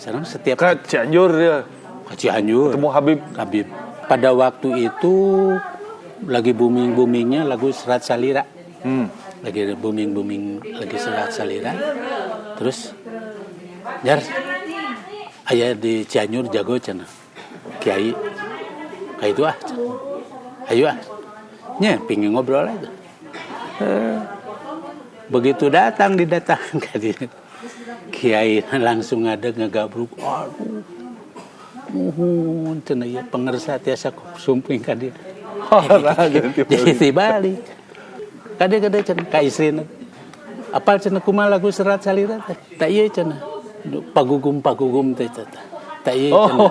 Sekarang setiap Ke Cianjur ya. ke Cianjur Ketemu Habib. Habib. Pada waktu itu lagi booming-boomingnya lagu Serat Salira. Lagi booming lagi Serat Salira. Terus Jar aya di Cianjur jago cenah. Kiai. Kayak itu ah. Ayo ah. Nya pingin ngobrol aja. Begitu didatang ke dia. Kiai langsung ada ngagabruk. Aduh. Muhun cenah ieu pengersa tiasa sumping ka dia. Jadi balik. Kade cenah ka istrina. Apal cenah kumaha lagu Serat Salira teh? Ta ieu cenah. Pagugum teh tah. Ta ieu cenah.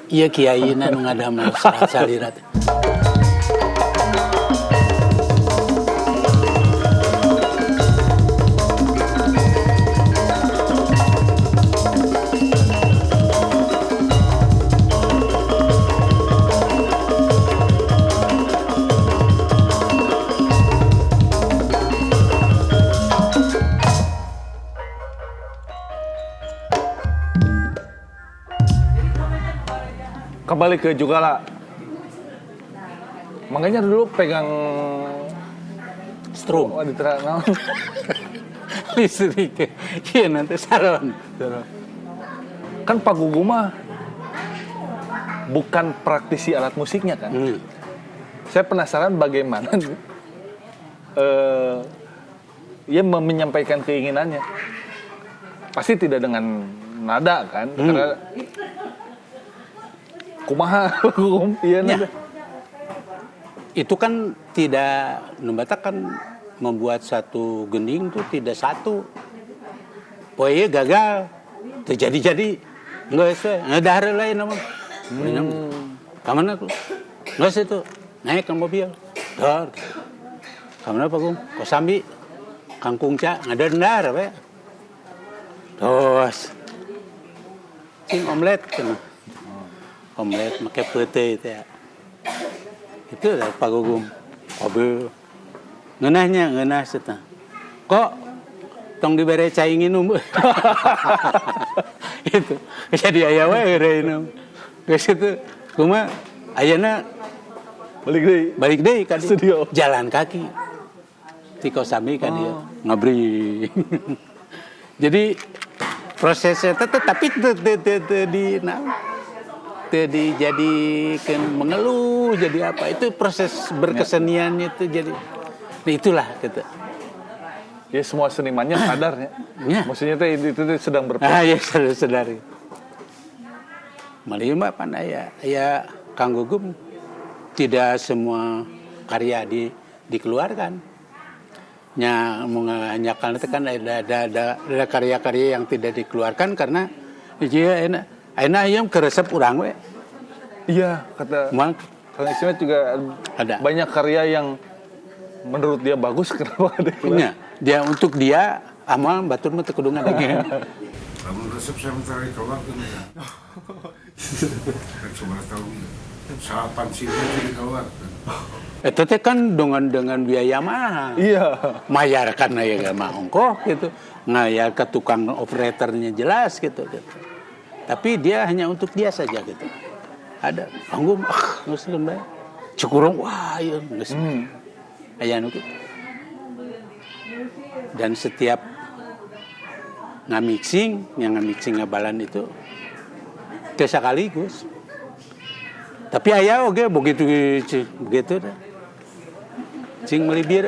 Ieu kiaina nu ngadamel Serat Salira teh. Kembali ke Jugala. Makanya dulu pegang Strum. di terang. Listrik. Iya nanti saron. Kan Pak Gugum mah bukan praktisi alat musiknya kan. Saya penasaran bagaimana ia menyampaikan keinginannya. Pasti tidak dengan nada kan, karena kumaha Gugum iya nada. Itu kan tidak numbata kan membuat satu gending tuh tidak satu. Poe gagal. Terjadi enggak sesuai. Ngedahar lain nama. Kamana tuh? Enggak itu. Naik ke mobil. Dar. Kamana Pak Gum? Kosambi. Kangkung ca ngadendar we. Terus. Cing omelet cenah. Omelet make pete teh. Itu lah Pak Gugum. Kabeh. Ngeunah setah. Kok tong dibere cai nginum. Itu. Jadi aya we geure inum. Geus itu kumaha ayeuna balik deui ka studio. Jalan kaki. Ti Kosambi ka dia ngabri. Jadi prosesnya tapi dijadikan mengeluh jadi apa itu proses berkeseniannya itu jadi itulah gitu. Ya semua senimannya sadar ya. Maksudnya itu sedang berproses. Ya sadar. Malima pan aya Kang Gugum tidak semua karya dikeluarkan. Nya menganyakan itu kan ada karya-karya yang tidak dikeluarkan karena ieu ayeuna aya keresep urang we. Iya, kata Kang Ismet juga ada banyak karya yang menurut dia bagus, kenapa ada punya dia untuk dia amal batur mah teu kudu ngadenge. Lamun resep saya minta dikeluarkan ya. Cuma tahu salapan sih dikeluarkan. Itu teh kan dengan biaya mahal. Iya. Mayarkan aya mah ongkoh gitu. Ngayar ke tukang operatornya jelas gitu. Tapi dia hanya untuk dia saja gitu. Ada Gugum geus bae. Cukurung wah ieu geus. Aya nu kitu. Dan setiap ngamixing, yang ngamixing ngabalan itu teu sakaligus. Tapi aya oge begitu dah. Cing melibir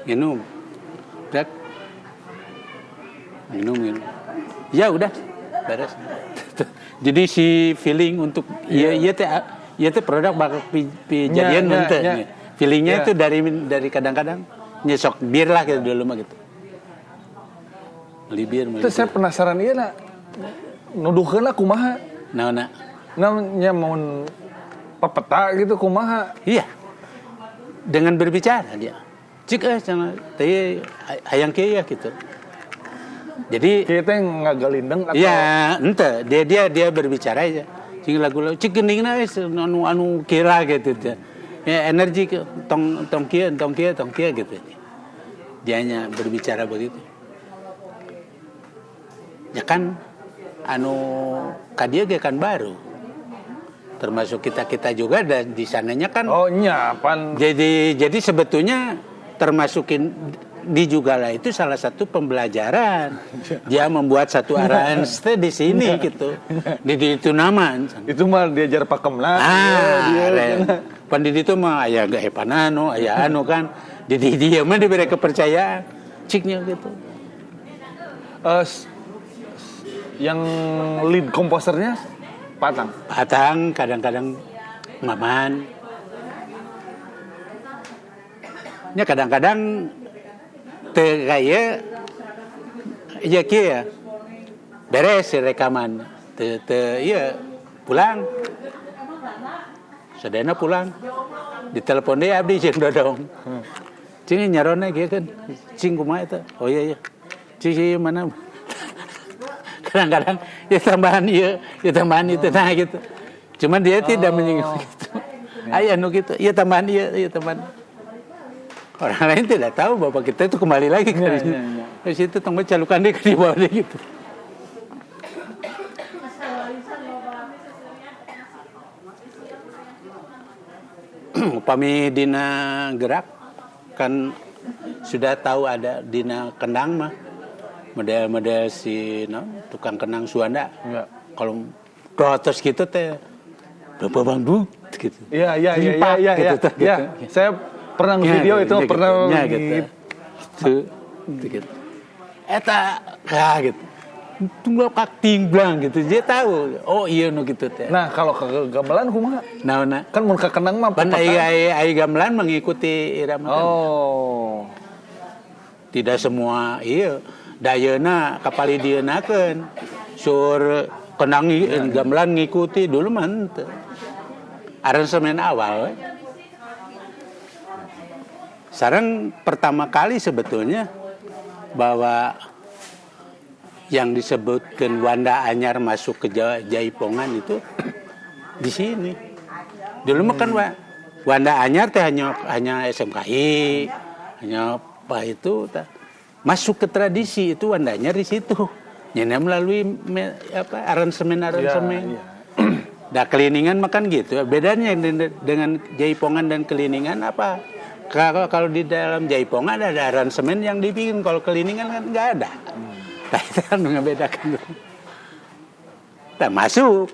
minum. Dak. Minum. Ya udah beres. Jadi si feeling untuk ieu teh produk bakal jadian henteu. Feelingnya itu dari kadang-kadang nyesok bir lah gitu dulu mah gitu. Melibir. Itu saya penasaran ieu na. Nuduhkeun kumaha? Naonna? Namanya mau pepeta gitu kumaha? Iya. Dengan berbicara dia. Cik cenah teh hayang kieu ya gitu. Jadi kita ngagalindeng atau ya ente dia berbicara aja. Cik lagu-lagu cik geuningan we anu kira gitu. Ya energi tong kieu gitu. Dia hanya berbicara begitu. ya kan kadia ge kan baru. Termasuk kita juga di sananya kan. Oh nya pan. Jadi sebetulnya termasukin di Jugala itu salah satu pembelajaran. Dia membuat satu aransemen di sini gitu. Di itu nama. Itu mah diajar pakemna. Pan di itu mah aya gaepanano, aya kan. Di dia mah diberi kepercayaan. Ciknya gitu. Yang lead komposernya Patang, kadang-kadang Maman. Nya kadang-kadang teu kaya ya kieu beres si rekaman. Teu ieu pulang. Sadayana pulang. Ditelepon deui abdi jeung Dodong. Cing nyarona kieu kan. Cing kumaha eta? Oh iya. Cing mana? Kadang-kadang ya tambahan itu nah gitu. Cuman dia tidak menyinggung gitu. Aya nu gitu. Ya tambahan ya tambahan. Orang lain tidak tahu bahwa kita itu kembali lagi ke situ tong calukan dia di bawah dia gitu. Upami dina gerak kan sudah tahu ada dina kendang mah. Model-model si tukang kenang Suanda. Ya. Kalau protes gitu teh Bapak Bangdu gitu. Iya. Gitu. Saya pernah video itu gitu, pernah gitu. Eta gitu. Tunggal kakting blang gitu. Dia tahu. Oh iya nu gitu teh. Nah, kalau ke gamelan kumaha? Nah. Kan mun ka kenang mah pan ai gamelan mengikuti irama. Oh. Tidak semua iya. Dayeuna kapalidieunnakeun sur kenang gamelan ngikuti dulu mah henteu. Aransemen awal. Sareng pertama kali sebetulnya bahwa yang disebutkan Wanda Anyar masuk ke Jaipongan itu di sini. Dulu mah kan Wanda Anyar teh hanya SMKI, hanya apa itu masuk ke tradisi itu Wandanya di situ. Nyennya melalui aransemen. Ya. Nah, keliningan makan gitu. Bedanya dengan Jaipongan dan keliningan apa? Kalau di dalam Jaipongan ada aransemen yang dibikin, kalau keliningan kan nggak ada. Nah, itu kan membedakan. Nah, masuk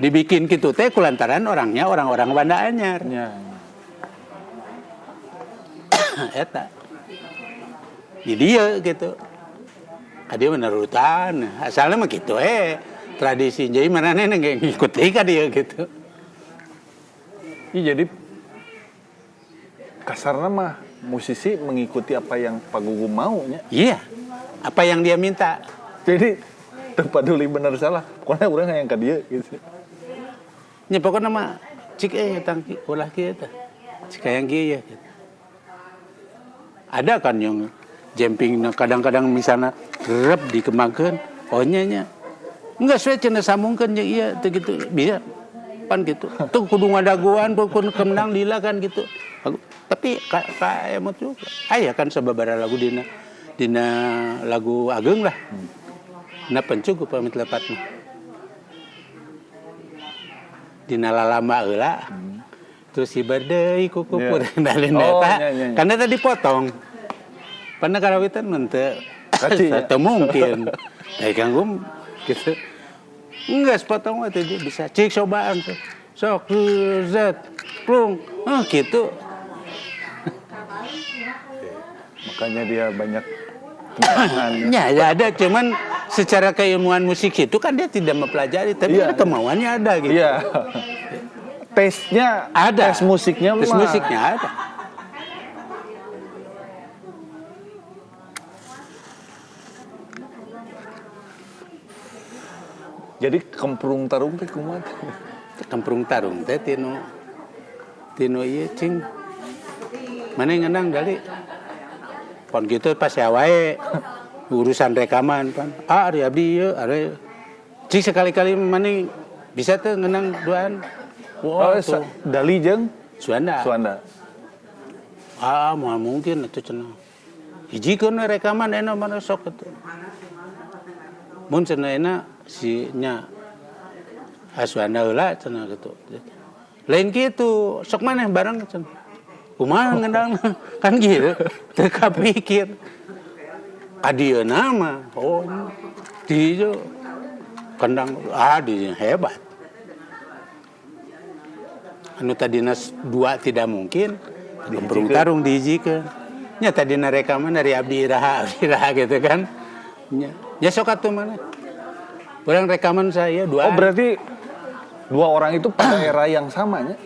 dibikin gitu teh kulantaran orangnya orang-orang Wanda Anyar. Ya. Eta. Di dia gitu. Dia menerutan. Asalnya mah gitu tradisi. Jadi mana nggak ngikuti ka dia gitu. Iya, jadi kasarnya mah musisi mengikuti apa yang Pak Gugum maunya. Iya. Apa yang dia minta. Jadi tanpa peduli benar salah. Pokoknya orang yang ke dia gitu. Nya pokoknya mah cik tang ulah kieu teh. Cik yang kieu ya gitu. Ada kan yang jumping kadang-kadang misalnya rep dikembangkan nya enggak sesuai cenah sambungkeun jeung ieu teh gitu bisa pan gitu tuh kudu ngadaguan kudu kemnang lila kan gitu tapi ka emot juga aya kan sababaraha lagu dina lagu Ageng lah na pencukup pamit lepatna dina lalama heula terus si berdei kukupur dalin eta karena tadi potong pernah karawitan menteu teu mungkin ai Gum gitu enggak sepotong itu dia bisa cik cobaan tuh sok zat plung gitu makanya dia banyak ya ada cuman secara keilmuan musik itu kan dia tidak mempelajari tapi kemauannya ada gitu iya taste-nya ada tes musiknya ada. Jadi Kemprung Tarung teh kumaha? Kemprung Tarung teh tino ieu cing. Mana ngeunang dari? Pon kitu pas wae urusan rekaman pan. Ari abdi ieu, ari cing sekali-kali mana bisa teh ngeunang duaan. Wah, Dali jeung Suanda. Moal mungkin atuh cenah. Hijikeun rekaman eno mana sok atuh. mun cenah si nya asuana heula cenah gitu. Lain gitu, sok maneh bareng cenah. Kumaha ngendang kan gitu. Teu kapikir. Adieuna mah di kendang di hebat. Anu tadina 2 tidak mungkin, gembrung tarung dihijikeun. Nya tadina rekaman dari abdi iraha gitu kan. Nya sok atuh mana. Urang rekaman saya 2. Oh, berarti 2 orang itu pada era yang samanya?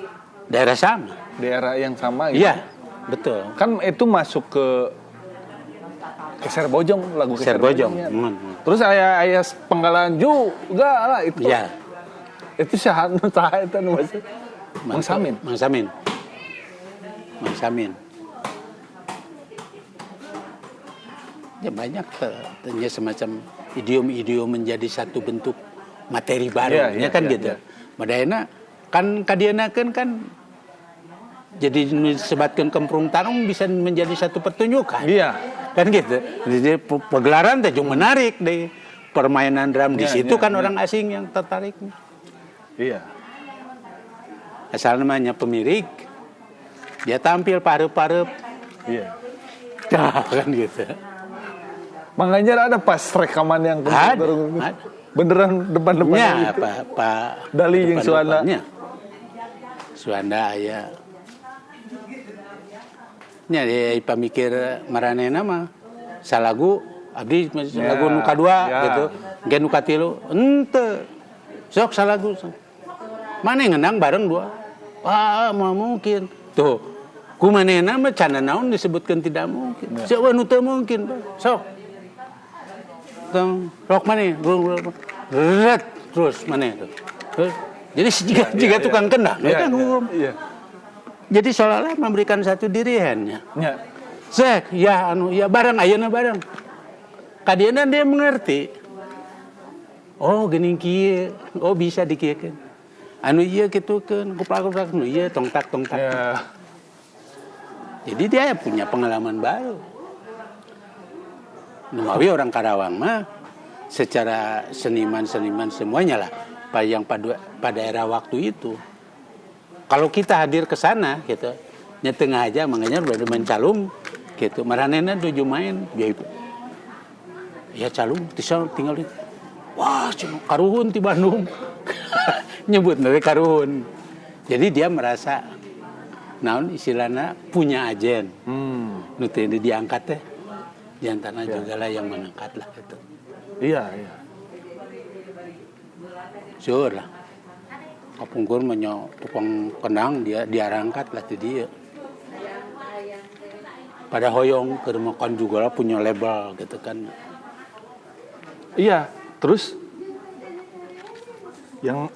Daerah sama. Daerah yang sama gitu. Iya, betul. Kan itu masuk ke Keser Bojong, lagu Keser Bojong. Terus aya penggalan juga lah itu. Iya. Itu syahat tah eta nu masih. Mang Samin. Ya banyak ternyata semacam idiom-idiom menjadi satu bentuk materi baru, ya kan gitu. Madayana kan kadienakeun kan jadi disebatkan kemprung tarung bisa menjadi satu pertunjukan. Iya. Kan gitu. Jadi pegelaran teh juga menarik deh. Permainan drum di situ kan orang asing yang tertarik. Iya. Asal namanya pemirik. Dia tampil pareup-pareup. Iya. Kan gitu. Makanya ada pas rekaman yang beneran depan-depannya gitu. Pak Dali yang Suanda. Suanda aya. Nya dia pamikir maranena mah salagu abdi lagu nu kadua gitu. Gen nu katilu henteu. Sok salagu. Mane ngendang bareng 2. Wah, mau mungkin. Tuh. Ku manehna mah can naon disebutkeun tidak mungkin. Sok nu teu mungkin. Sok. Tong rok maneh. Ret terus maneh tuh. Jadi jika tukang kendang kan Iya. Jadi seolah-olah memberikan satu diriannya. Ya. Zek, ya bareng ayeuna bareng. Kadieuna dia mengerti. Oh, geuning kieu. Oh, bisa dikieukeun. Anu ieu kitukeun, kuplak-kuplak nu ieu tongtak. Ya. Jadi dia punya pengalaman baru. Numawi orang Karawang mah secara seniman-seniman semuanya lah yang pada era waktu itu. Kalau kita hadir ke sana gitu, nya tengah aja makanya udah main calum gitu. Maranena tujuh main dia itu. Ya calum tinggal di. Wah, cuma karuhun di Bandung. Nyebut dari karuhun. Jadi dia merasa naon istilahnya punya ajen. Nu teu diangkat teh. Di antara juga lah yang mengangkat lah gitu. Iya. Sure lah. Kapungkur tukang kendang dia diarangkat lah ti dia. Pada hoyong ke makan juga lah punya label gitu kan. Iya, terus yang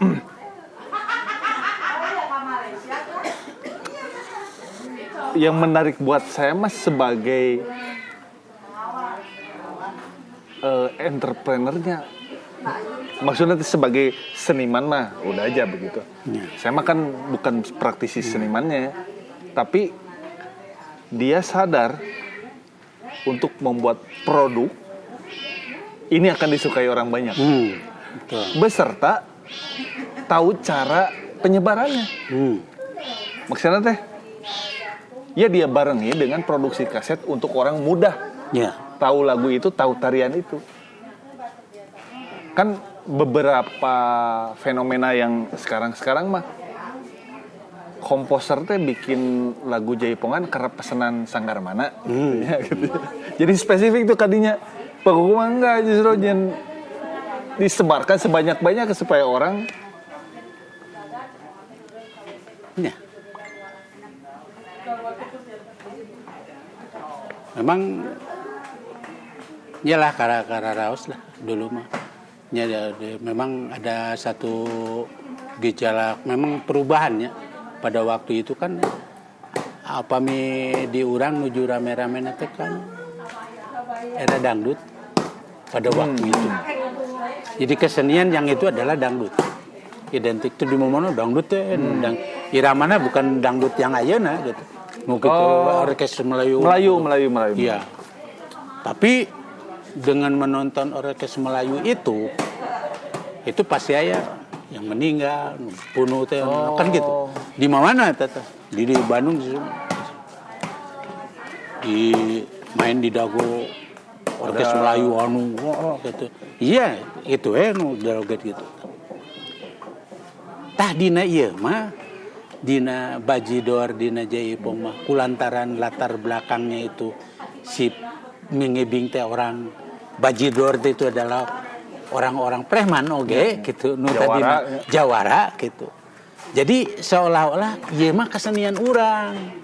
yang menarik buat saya mas sebagai entrepreneurnya, maksudnya sebagai seniman mah udah aja begitu. Ya. Saya mah kan bukan praktisi senimannya, tapi dia sadar untuk membuat produk ini akan disukai orang banyak. Betul. Beserta tahu cara penyebarannya. Maksudnya teh, ya dia barengi dengan produksi kaset untuk orang muda. Ya. Tahu lagu itu, tahu tarian itu. Kan beberapa fenomena yang sekarang mah komposer teh bikin lagu jaipongan karena pesanan Sanggar Mana. Ya, gitu. Jadi spesifik tuh kadinya. Pokoknya enggak justru disebarkan sebanyak-banyaknya supaya orang ya. Memang iyalah kara raos lah dulu mah. Ya, memang ada satu gejala memang perubahannya pada waktu itu kan apa diurang menuju rame-rame nanti kan era dangdut pada waktu itu. Jadi kesenian yang itu adalah dangdut. Identik itu di mana dangdut teh iramana bukan dangdut yang ayeuna gitu. Mungkin orkes Melayu. Melayu. Iya. Tapi dengan menonton orkes Melayu itu pasti aya yang meninggal, bunuh teh, kan gitu. Di mana tata? Di Bandung di main di Dago orkes Melayu anu gitu. Iya, itu nu joget gitu. Tah dina ieu mah dina Bajidor dina Jaipong mah kulantaran latar belakangnya itu si mengebing teh orang Bajidor itu adalah orang-orang preman gitu nu tadi jawara gitu. Jadi seolah-olah ieu mah kesenian urang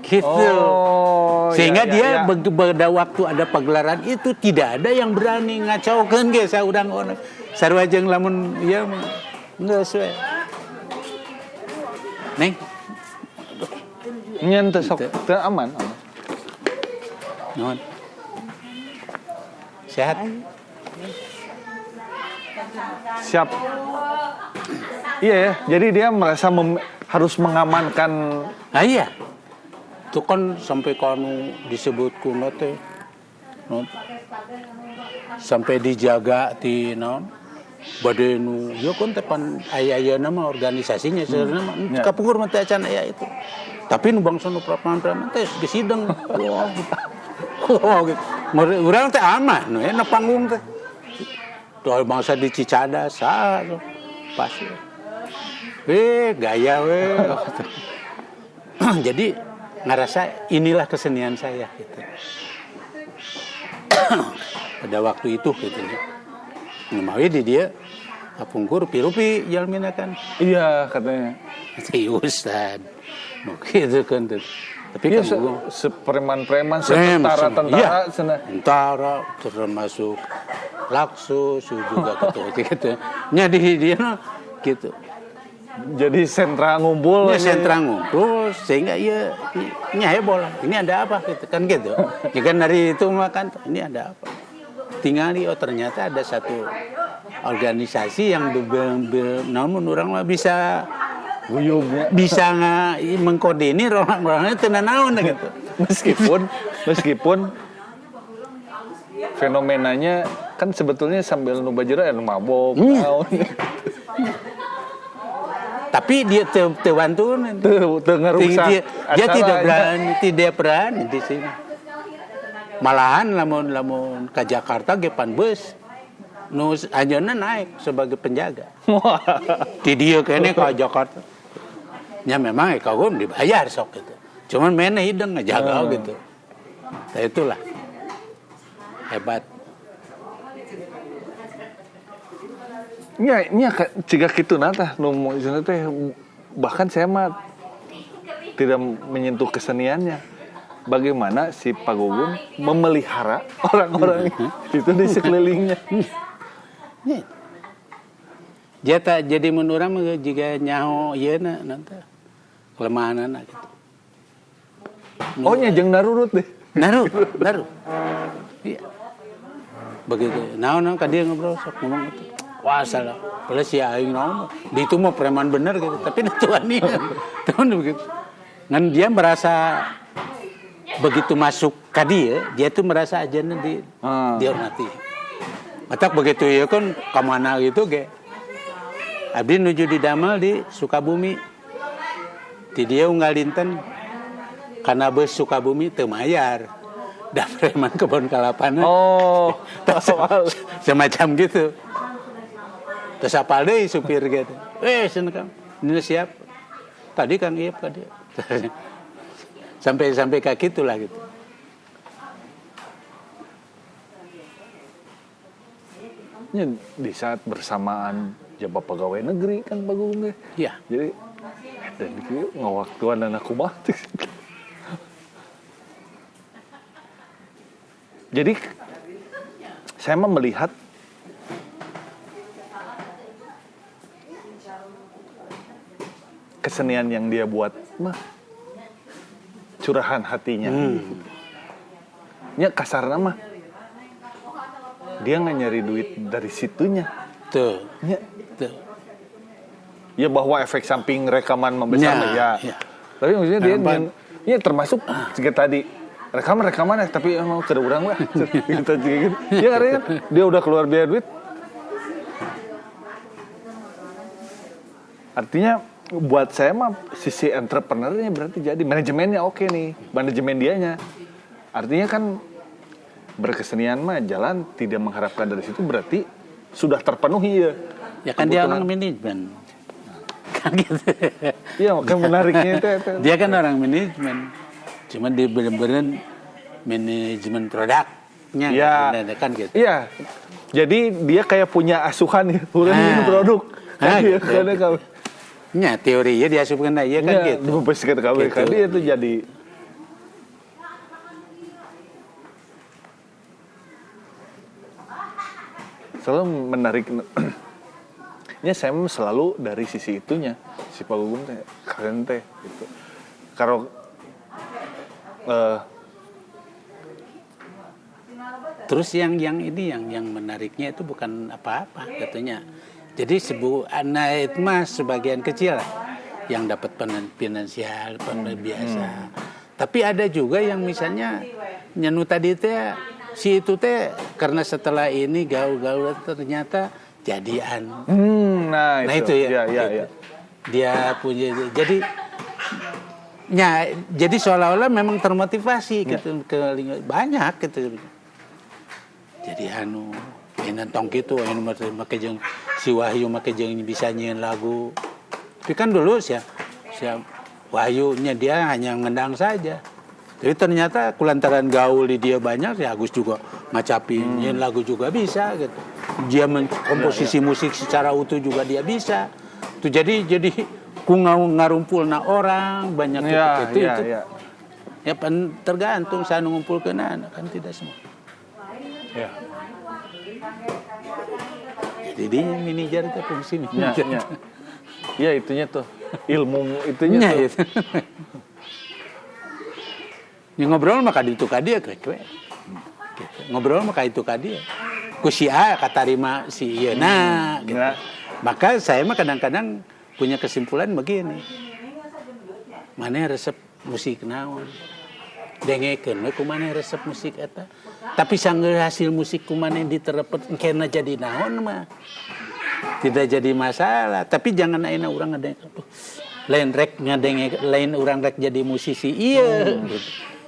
gitu. Sehingga dia pada waktu ada pagelaran itu tidak ada yang berani ngacaukeun ge saurang orang. Sarua jeung lamun ieu mah geus we. Neng. Nyen teh sok teu aman. Nuhun. Sehat. Siap. Iya ya, jadi dia merasa harus mengamankan. Nah iya. Itu kan sampai kanu disebut kuno teh. Sampai dijaga ti naon? Bade nu ya kan tepan aya-aya nama organisasinya sebenarnya mah kapungkur mah teh acan aya itu. Tapi nu bangsa nu preman-preman teh disideng. Gitu. Urang teh aman nu na panggung teh. Tuh bangsa di Cicadas pas. Gaya we. Jadi ngerasa inilah kesenian saya gitu. Pada waktu itu gitu ya. Ngemawi di dia kapungkur pirupi jalmina kan. Iya katanya. Seriusan. Gitu kan tuh. Tapi kan sepreman-preman, tentara-tentara tentara termasuk Laksus juga gitu. Nya di dia gitu. Jadi sentra ngumpul. Sentra ngumpul sehingga iya heboh lah. Ini ada apa gitu kan gitu. Ya kan dari itu makan ini ada apa. Tinggal ternyata ada satu organisasi yang namun orang mah bisa mengkoordinir orang-orangnya tenan naon gitu. Meskipun fenomenanya kan sebetulnya sambil nu bajira anu mabok. Tapi dia tewantunan. Ngerusak. Dia tidak berani di sini. Malahan lamun ke Jakarta ge pan bus nu anjeunna naik sebagai penjaga. Di dieu kene ka Jakarta. Nya memang kagum dibayar sok gitu. Cuman mene hideung ngajaga gitu. Nah itulah. Hebat. Nya ciga kituna tah nu istilahna teh bahkan saya mah tidak menyentuh keseniannya. Bagaimana si Pak Gugum memelihara orang-orang itu di sekelilingnya. Dia tak jadi menurut jika nyaho ieu na nanti kelemahanana gitu. Oh nya jeung narurut deh. Naru. Iya. Begitu. Naon ka dia ngobrol sok ngomong itu. Wah salah. Padahal si aing naon. Di itu mah preman bener gitu. Tapi tuan ini tahun begitu. Ngan dia merasa begitu masuk ke dia tuh merasa aja dihormati. Matak begitu ya kan kemana gitu ge. Abdi nuju di damel di Sukabumi. Di dia unggal dinten karena bus Sukabumi teu mayar. Da preman kebon kalapanan. Oh, semacam gitu. Terus apal deui supir gitu. Cenah Kang. Ini siap. Tadi Kang ieu ka dia. Sampai kayak gitulah gitu. Ya, di saat bersamaan jabat pegawai negeri kan Pak Gugum deh. Iya. Jadi dan kieu ngawaktuan anak kumaha. Jadi saya mah melihat kesenian yang dia buat mah curahan hatinya. Nya kasarna mah dia nggak nyari duit dari situnya. Tuh. Ya. Tuh. Ya bahwa efek samping rekaman membesar ya. Ya. Tapi maksudnya dia termasuk juga tadi rekaman ya, tapi emang kada urang lah. Kita gitu. Ya karena kan dia udah keluar biaya duit. Artinya buat saya mah sisi entrepreneurnya berarti jadi manajemennya oke nih, manajemen dianya. Artinya kan berkesenian mah jalan tidak mengharapkan dari situ berarti sudah terpenuhi ya. Ya kan dia orang manajemen. Kan gitu. Iya, makanya menariknya itu. Dia kan orang manajemen. Cuma dia benar-benar manajemen produknya. Iya. Kan gitu. Iya. Jadi dia kayak punya asuhan ya, bukan ini produk. Kan dia gitu. karena kau. Ya, teori ya diasupkan iya kan gitu. Membersihkan KW kan dia itu jadi selalu menarik. Ya saya selalu dari sisi itunya, si Pak Gugum teh keren teh gitu. Kalau terus yang ini yang menariknya itu bukan apa-apa katanya. Jadi anak itu mah sebagian kecil lah yang dapat finansial biasa. Tapi ada juga yang misalnya nyenu tadi teh si itu teh karena setelah ini gaul-gaul ternyata jadian. Nah itu ya. Ya. Dia punya jadi seolah-olah memang termotivasi gitu ke banyak gitu. Jadi mainan tong gitu make jeung si Wahyu make jeung bisa nyanyiin lagu. Tapi kan dulu si Wahyunya dia hanya ngendang saja. Jadi ternyata kulantaran gaul di dia banyak, si Agus juga ngacapin nyanyiin lagu juga bisa gitu. Dia komposisi musik secara utuh juga dia bisa. Tuh jadi ku ngarumpulna orang banyak itu. Ya tergantung saya ngumpulkeun kan tidak semua. Ya. Jadi dia manajer itu fungsi manajer. Ya itunya tuh ilmu itunya tuh. Itu. Ya, ngobrol maka itu ka dia kue. Ngobrol maka itu ka dia. Ku si A katarima si ieu gitu. Maka saya mah kadang-kadang punya kesimpulan begini. Mana resep musik naon? Dengekeun we kumaneh resep musik eta. Tapi sanggeus hasil musik kumaneh diterepet kena jadi naon mah. Tidak jadi masalah, tapi jangan ayeuna urang ngadenge. Lain urang rek jadi musisi iya gitu.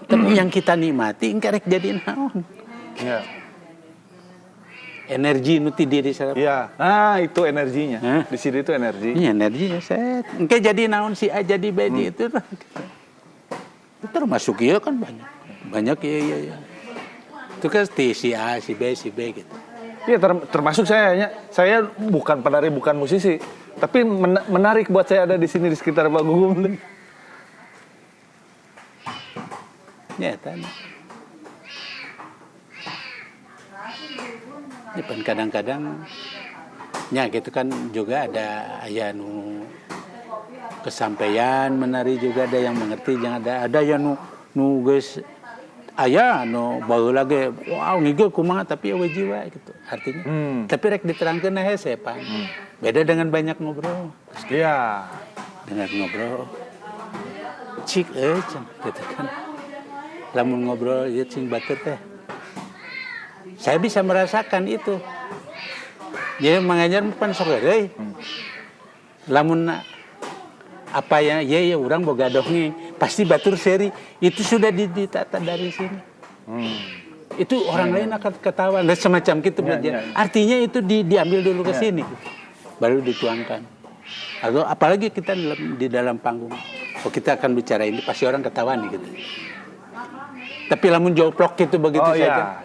Tapi yang kita nikmati engke rek jadi naon. Iya. Energi nu ti diri sareng. Iya. Itu energinya. Di sini itu energi. Iya, energinya set. Engke jadi naon si A jadi B itu. Itu termasuk iya kan banyak. Banyak iya. Itu kan si A, si B gitu. Iya termasuk saya bukan penari, bukan musisi, tapi menarik buat saya ada di sini di sekitar Pak Gugum. Ya tanya. Ya kan kadang-kadang ya gitu kan juga ada aya nu kesampaian menari juga ada yang mengerti, jangan ada yang nu geus aya baheula ge wow ngigeu kumaha tapi eueuh jiwa gitu. Artinya tapi rek diterangkeun hese Pak. Beda dengan banyak ngobrol. Iya. Dengan ngobrol cik cenah gitu kan. Lamun ngobrol ieu cing batur teh. Saya bisa merasakan itu. Ya mengajar pan sok deui. Lamun apa ya urang boga dongeng pasti batur seri itu sudah ditata dari sini. Itu orang lain akan ketawa dan semacam gitu belajar. Artinya itu diambil dulu ke sini baru dituangkan. Atau apalagi kita di dalam panggung. Kita akan bicara ini pasti orang ketawa nih gitu. Tapi lamun joplok gitu begitu saja.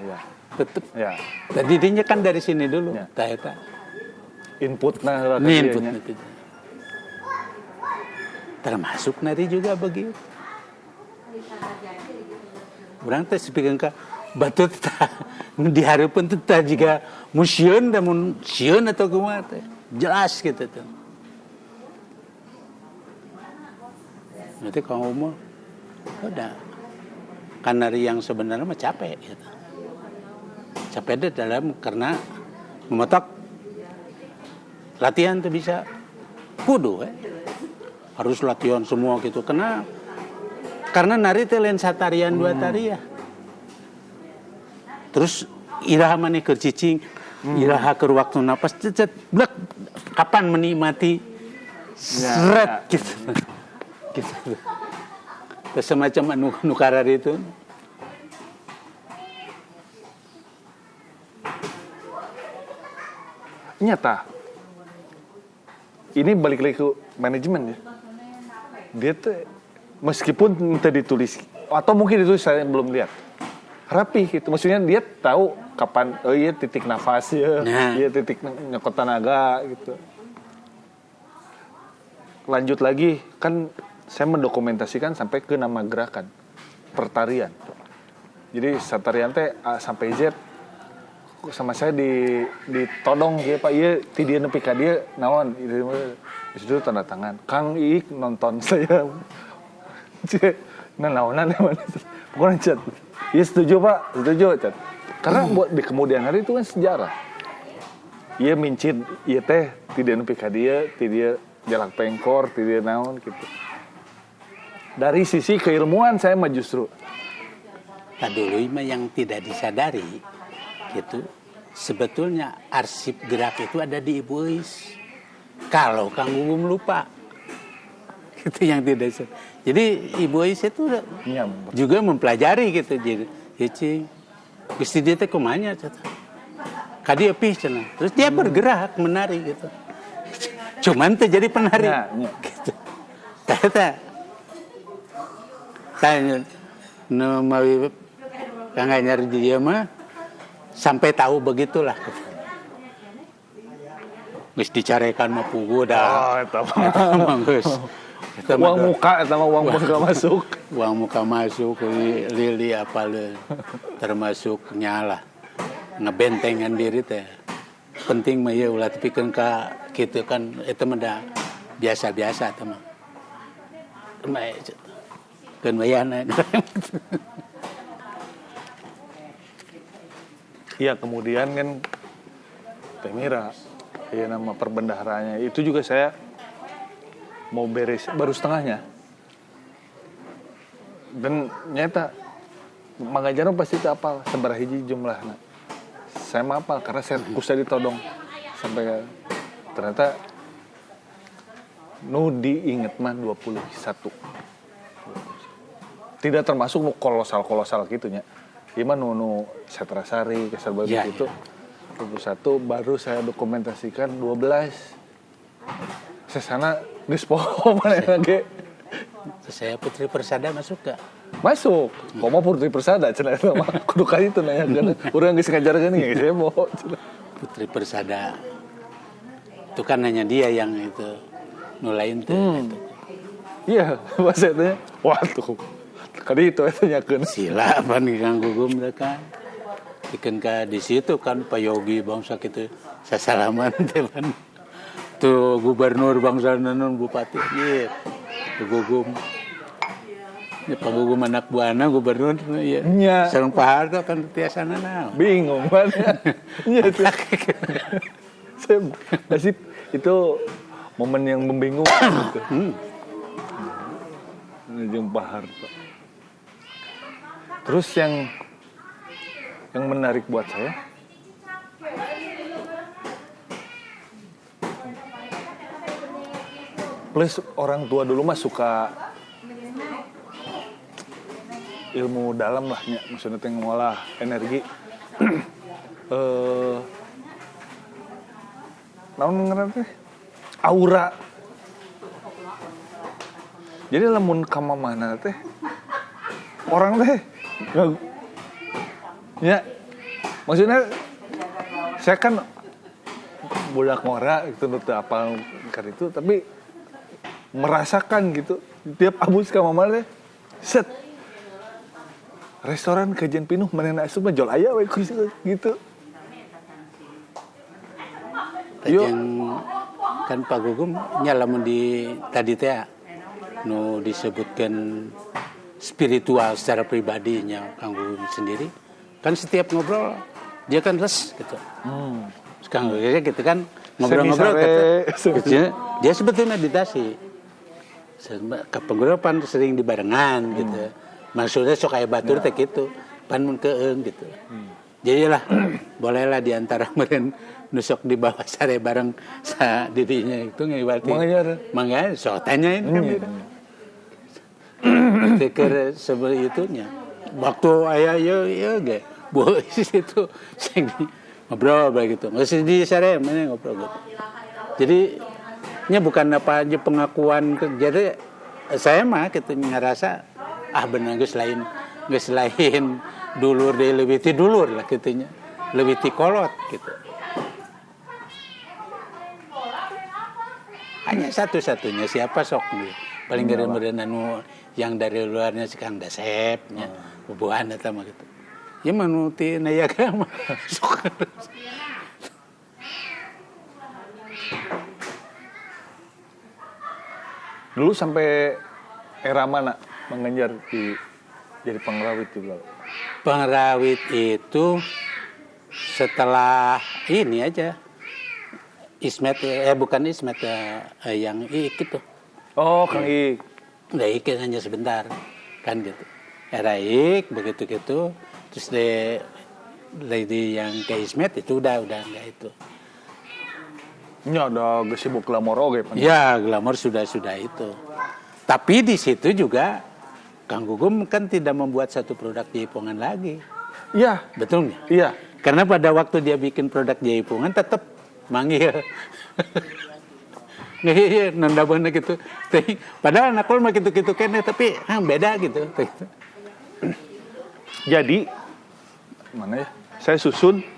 Tetap. Ya. Tadinya kan dari sini dulu. Eta. Inputnya itu. Termasuk nari juga begitu. Urang teh sipikeun ka batur teh dihareupeun teh jiga musieun da mun sieun atau kumaha teh. Jelas gitu tuh. Nanti kalau umur udah kan nari yang sebenarnya mah capek gitu. Capek dalam karena memetak latihan tuh bisa kudu harus latihan semua gitu karena karena nari teh lain satarian dua tarian. Terus iraha maneh keur cicing, iraha keur waktu napas, cet blek kapan menikmati seret gitu. Gitu. Terus semacam anu karar itu. Nyata. Ini balik lagi ke manajemen ya. Dia tuh meskipun minta ditulis atau mungkin ditulis saya belum lihat. Rapi gitu. Maksudnya dia tahu kapan iya titik nafas ya, iya titik nyokot tenaga gitu. Lanjut lagi kan saya mendokumentasikan sampai ke nama gerakan pertarian. Jadi satarian teh A sampai Z sama saya ditodong ya Pak, iya ti dia nepi ka dia naon itu tanda tangan Kang Iik nonton saya naonan pokoknya cat iya setuju Pak, setuju cat karena buat di kemudian hari itu kan sejarah iya mincin iya teh ti dia nepi ka dia ti dia jalak pengkor ti dia naon gitu dari sisi keilmuan saya mah justru dulu mah yang tidak disadari gitu. Sebetulnya arsip gerak itu ada di Ibu Uis. Kalau Kang Gugum lupa. Itu yang tidak sadar. Jadi Ibu Uis itu juga mempelajari gitu. Jadi Gusti dia teh kumanya kadi epih cenah. Terus dia bergerak menari gitu. Cuman teh jadi penari. Gitu. Tanya mawi Kang Anyar dia mah sampai tahu begitulah. Geus dicarekan mah pugu dah. Eta mah geus. Uang muka eta mah uang muka masuk. Uang muka masuk lili apal termasuk nyala. Ngebentengan diri teh. Penting mah ye ulah pikeun ka kitu kan eta mah da biasa-biasa teh mah. Keun wayana. Iya kemudian kan Temira, ya nama perbendaharanya itu juga saya mau beres baru setengahnya dan nyata Mangajaran pasti tak apal seberapa hiji jumlahnya saya mah apal karena saya kusa ditodong sampai ternyata nu diinget mah 21 tidak termasuk nu kolosal gitunya. Iman nu Setrasari, Kesar Babi itu 21 baru saya dokumentasikan 12. Sesana geus poho maneh lagi. Saya Putri Persada masuk gak? Masuk. Komo Putri Persada cenah eta mah kudu ka itu nanyakeun. Urang geus ngajarkeun ge saya mau cenah. Putri Persada. Itu kan hanya dia yang itu nulain tuh. Iya, maksudnya waduh. Kali itu nyakeun. Sila pan Kang Gugum kan. Ikan ka di situ kan Pak Yogi bangsa kitu sasalaman teh pan. Tuh gubernur bangsa nanon bupati ieu. Gugum. Ya Pak Gugum anak buana gubernur ieu. Nya. Sareng Pak Harto kan tiasana naon. Bingung kan. Iya itu. Saya masih itu momen yang membingungkan gitu. Jeung Pak Harto. Terus yang menarik buat saya plus orang tua dulu mah suka ilmu dalam lah nya maksudnya teh ngolah energi naon ngaran teh aura jadi lamun ka mamana teh orang teh ya maksudnya saya kan budak ngora itu nu teu apal kan itu tapi merasakan gitu tiap abus ka mama teh set restoran kajian pinuh manehna asup mah jol aya we kursi gitu Kajian kan Pak Gugum nya lamun di tadi teh nu disebutkan spiritual secara pribadinya Kang Gugum sendiri kan setiap ngobrol dia kan res gitu. Kang Gugum gitu kan ngobrol-ngobrol gitu. Dia sebetulnya meditasi. Ke penggoropan sering dibarengan gitu. Maksudnya sok aya batur teh gitu. Pan mun keung gitu. Jadilah bolehlah di antara meureun nusok di bawah sare bareng sa didinya itu ngiwati. Mangga sok tanyain kan gitu. Teker seperti itunya. Waktu aya ya ge. Bu itu sing ngobrol begitu. Masih di sare mana ngobrol gitu. Jadi nya bukan apa aja pengakuan jadi saya mah gitu ngerasa bener geus lain dulur deh lebih ti dulur lah gitunya. Lebih ti kolot gitu. Hanya satu-satunya siapa sok nih. Paling gede-gede anu yang dari luarnya si Kang Dasepnya. Bubuhan eta mah gitu. Ya manuti nayaga mah sok. Dulu sampai era mana mengejar jadi pengrawit juga? Pengrawit itu setelah ini aja. Ismet bukan Ismet yang itu. Oh, Kang Ik. Udah Ik hanya sebentar kan gitu. Era Ik begitu gitu. Terus lady yang ke Ismet itu udah enggak itu. Nya ada sibuk glamor oge pan. Ya, glamor sudah itu. Tapi di situ juga Kang Gugum kan tidak membuat satu produk jaipongan lagi. Iya, Betul nggak? iya. Karena pada waktu dia bikin produk jaipongan tetap manggil. Nggak nanda bener gitu. Padahal anak mah gitu-gitu kene tapi beda gitu. Jadi mana ya? Saya susun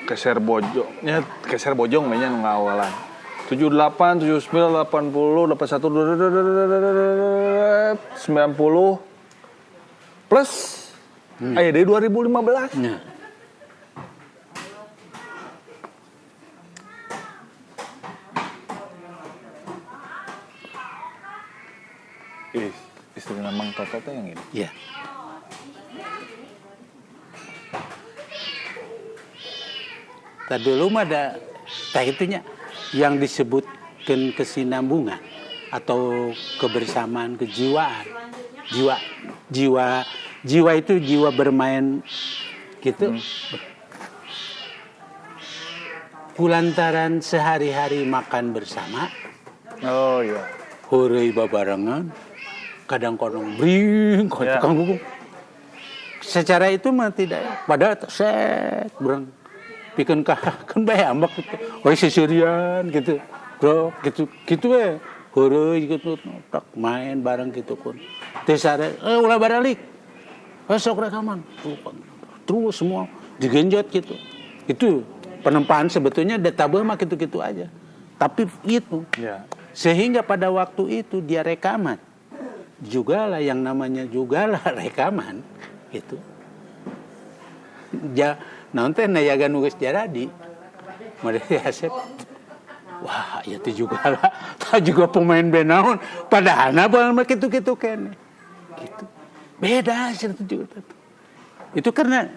keser bojong mainnya ngawalan 78, 79, 80, 81, 90 plus aya dari 2015. Nah, Istri Mang Toto tuh yang ini. ya. Tadi dulu mah ada itunya yang disebutkan kesinambungan atau kebersamaan, kejiwaan. Jiwa itu jiwa bermain gitu. Kulantaran sehari-hari makan bersama. Oh iya. Hureuy babarengan, kadang-kadang bring, Kang Gugum. Secara itu mah tidak, padahal set berang. Pikeun kan bae ambak gitu. Oh seserian gitu. Bro, gitu we. Heureui gitu tak main bareng gitu kun. Teu sare, ulah baralik. Sok rekaman. Terus semua digenjot gitu. Itu penempaan sebetulnya detabel mah gitu-gitu aja. Tapi itu. Ya. Sehingga pada waktu itu dia rekaman. Jugalah yang namanya jugalah rekaman gitu. Nonton nayaga nugas jaradi, mereka Asep, wah ya itu juga lah, tak juga pemain benaun, padahal nabal mah gitu kan, gitu, beda sih itu juga, itu karena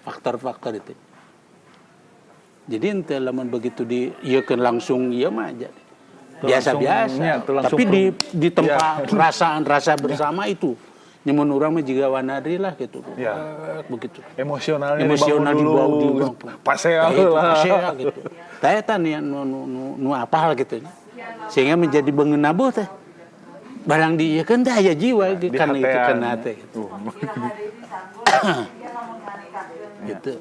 faktor-faktor itu, jadi ente lamun begitu kan langsung iya mah aja, biasa-biasa, tapi di tempat rasa bersama itu. Nyamun urang mah jiga wanadri lah gitu. Ya. Begitu. Emosional dibawa dulu. Pasea gitu. Tah eta nu apal gitu. Sehingga menjadi beungeun teh. Barang dieukeun teh aya jiwa karena itu kana teh gitu. Gitu.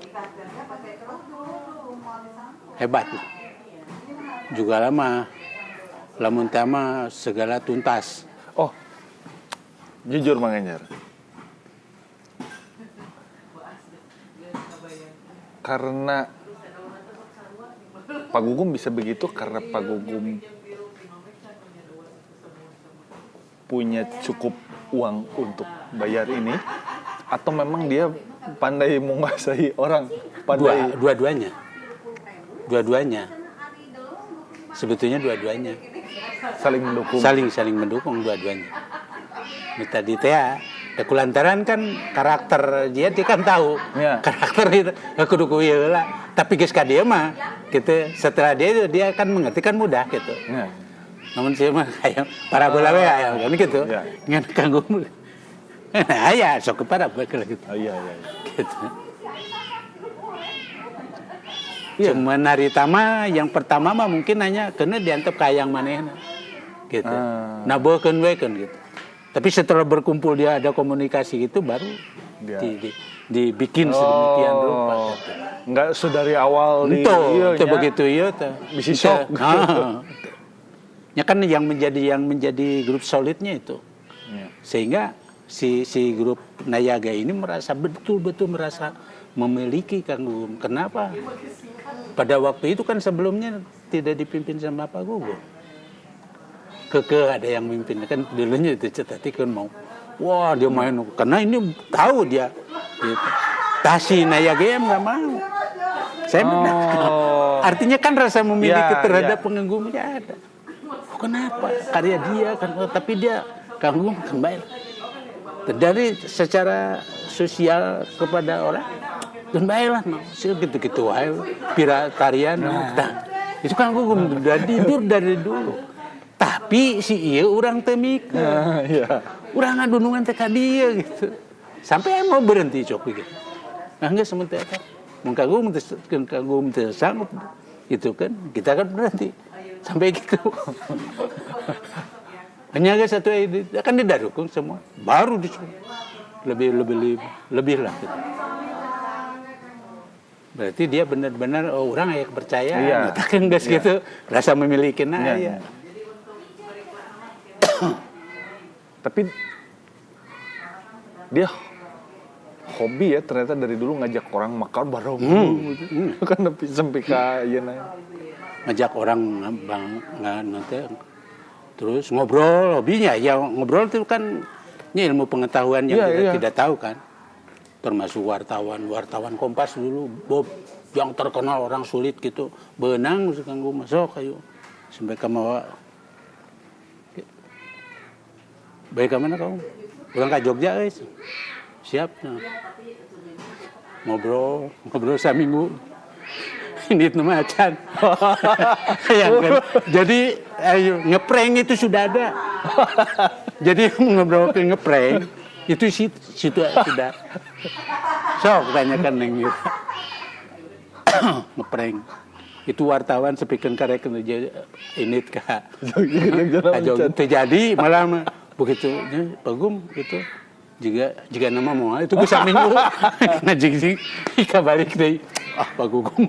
Hebat lah. Juga lama lamun teh mah segala tuntas. Oh. Jujur Mang Enjar. Karena Pak Gugum bisa begitu karena Pak Gugum punya cukup uang untuk bayar ini atau memang dia pandai menguasai orang? Dua-duanya. Sebetulnya dua-duanya. Saling mendukung. Saling mendukung dua-duanya. Tadi teh Da kulantaran kan karakter dia kan tahu. Ya. Karakter itu aku duku ieu lah. Tapi geus ka dia mah gitu. Setelah dia kan mengerti kan mudah gitu. Ya. Namun sih mah kayak parabola we aya kan gitu. Ya. Ngan kanggo aya sok ke parabola gitu. Oh, iya. Gitu. Cuma hari tama yang pertama mah mungkin hanya kena diantep kayang manehna. Gitu. Nabokeun we kan gitu. Tapi setelah berkumpul dia ada komunikasi itu baru Dia. dibikin sedemikian rupa. Gitu. Enggak dari awal Itu nya. begitu iya teh. Bisi sok. Ya kan yang menjadi grup solidnya itu. Ya. Sehingga si grup Nayaga ini merasa betul-betul merasa memiliki Kang Gugum. Kenapa? Pada waktu itu kan sebelumnya tidak dipimpin sama Pak Gugum. Ada yang mimpin kan dulunya itu Cetati kan mau. Wah, dia main karena ini tahu dia gitu. Tasi Nayaga nggak mau. Saya artinya kan rasa memiliki terhadap penggumnya ada. Kenapa? Karya dia kan, tapi dia Kang Gugum kembali. Dari secara sosial kepada orang, dan baiklah, gitu-gitu aja, piratarian, itu Kang Gugum udah tidur dari dulu. Tapi si iya orang temika, orang ngadunungan teka dia gitu, sampai mau berhenti cok gitu. Enggak sementara, Kang Gugum sanggup, itu kan kita kan berhenti. Sampai gitu. Hanya ada satu ide, akan didukung semua. Baru disuruh. Lebih lah. Gitu. Berarti dia benar-benar orang yang percaya. Iya. Kan gas gitu. Rasa memiliki Iya. Tapi dia hobi ya ternyata dari dulu ngajak orang makan bareng gitu. Kan tapi sampai ka ieu ngajak orang nanti terus ngobrol hobinya ya ngobrol itu kan ini ilmu pengetahuan yang kita tidak tahu kan termasuk wartawan Kompas dulu Bob yang terkenal orang sulit gitu benang Kang Gugum masuk ayo sampai ke mawa baik ke mana kamu pulang ke Jogja guys siap nah. ngobrol seminggu ini nama acan. Jadi ngeprank itu sudah ada. Jadi ngobrol ke ngeprank itu situ sudah. Sok tanyakan yang gitu. Ngeprank. Itu wartawan sepikeun karek ini ka. Terjadi malah begitu Pak Gugum gitu. Jika nama mau itu bisa minggu ngajik sih balik deh Pak Gugum.